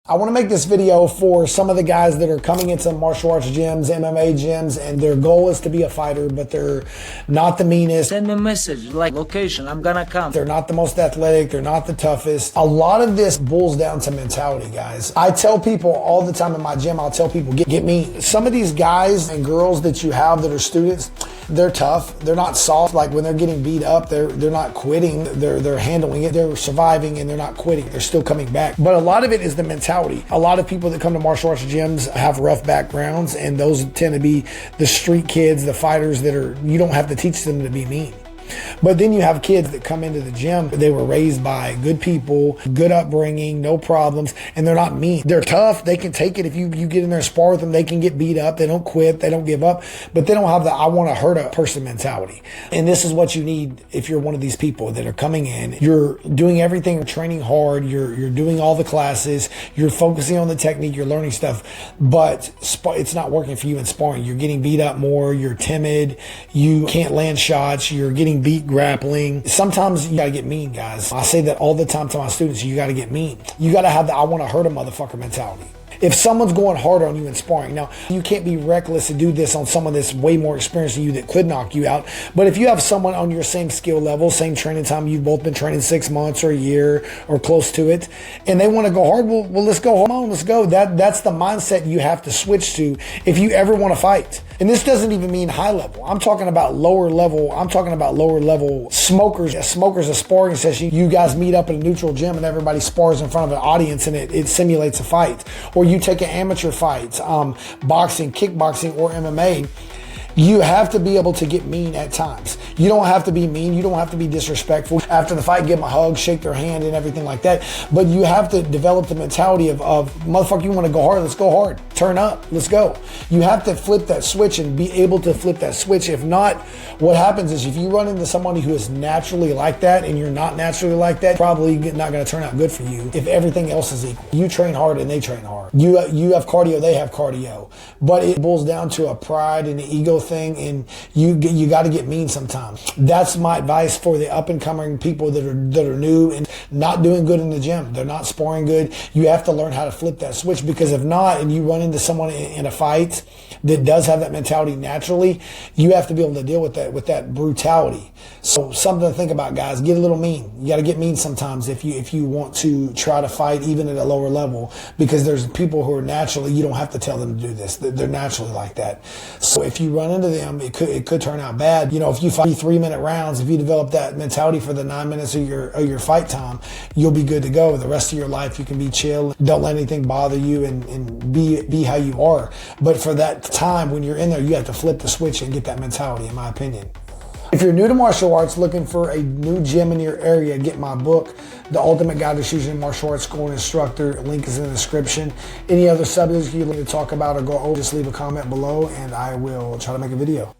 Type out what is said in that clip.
I want to make this video for some of the guys that are coming into martial arts gyms, MMA gyms, and their goal is to be a fighter, but they're not the meanest. Send me a message, like location, I'm gonna come. They're not the most athletic, they're not the toughest. A lot of this boils down to mentality, guys. I tell people all the time in my gym, I'll tell people, get me. Some of these guys and girls that you have that are students, they're tough. They're not soft. Like when they're getting beat up, they're not quitting. They're handling it. They're surviving and they're not quitting. They're still coming back. But a lot of it is the mentality. A lot of people that come to martial arts gyms have rough backgrounds, and those tend to be the street kids, the fighters that are, you don't have to teach them to be mean. But then you have kids that come into the gym, they were raised by good people, good upbringing, no problems, and they're not mean. They're tough, they can take it. If you get in there and spar with them, they can get beat up, they don't quit, they don't give up, but they don't have the I want to hurt a person mentality. And this is what you need if you're one of these people that are coming in. You're doing everything, you're training hard, you're doing all the classes, you're focusing on the technique, you're learning stuff, but it's not working for you in sparring. You're getting beat up more, you're timid, you can't land shots, you're getting beat grappling. Sometimes you gotta get mean, guys. I say that all the time to my students, you gotta get mean. You gotta have the I wanna hurt a motherfucker mentality. If someone's going hard on you in sparring, now you can't be reckless and do this on someone that's way more experienced than you that could knock you out. But if you have someone on your same skill level, same training time, you've both been training 6 months or a year or close to it, and they want to go hard, well, let's go. Come on, let's go. That's the mindset you have to switch to if you ever want to fight. And this doesn't even mean high level. I'm talking about lower level. I'm talking about lower level smokers. A smoker's a sparring session. You guys meet up at a neutral gym and everybody spars in front of an audience and it simulates a fight. Or you take an amateur fight, boxing, kickboxing, or MMA. You have to be able to get mean at times. You don't have to be mean. You don't have to be disrespectful. After the fight, give them a hug, shake their hand and everything like that. But you have to develop the mentality of motherfucker, you want to go hard, let's go hard. Turn up, let's go. You have to flip that switch and be able to flip that switch. If not, what happens is if you run into somebody who is naturally like that and you're not naturally like that, probably not going to turn out good for you if everything else is equal. You train hard and they train hard. You have cardio, they have cardio. But it boils down to a pride and an ego thing, and you got to get mean sometimes. That's my advice for the up and coming people that are new and not doing good in the gym. They're not sparring good. You have to learn how to flip that switch, because if not, and you run into someone in a fight that does have that mentality naturally, you have to be able to deal with that brutality. So something to think about, guys. Get a little mean. You got to get mean sometimes if you want to try to fight even at a lower level, because there's people who are naturally, you don't have to tell them to do this. They're naturally like that. So if you run into them, it could turn out bad. You know, if you fight 3-minute rounds, if you develop that mentality for the 9 minutes of your fight time, you'll be good to go. The rest of your life, you can be chill. Don't let anything bother you and be how you are. But for that time when you're in there, you have to flip the switch and get that mentality, in my opinion. If you're new to martial arts, looking for a new gym in your area, get my book, The Ultimate Guide to Choosing Martial Arts School and Instructor. Link is in the description. Any other subjects you'd like to talk about or go over, just leave a comment below and I will try to make a video.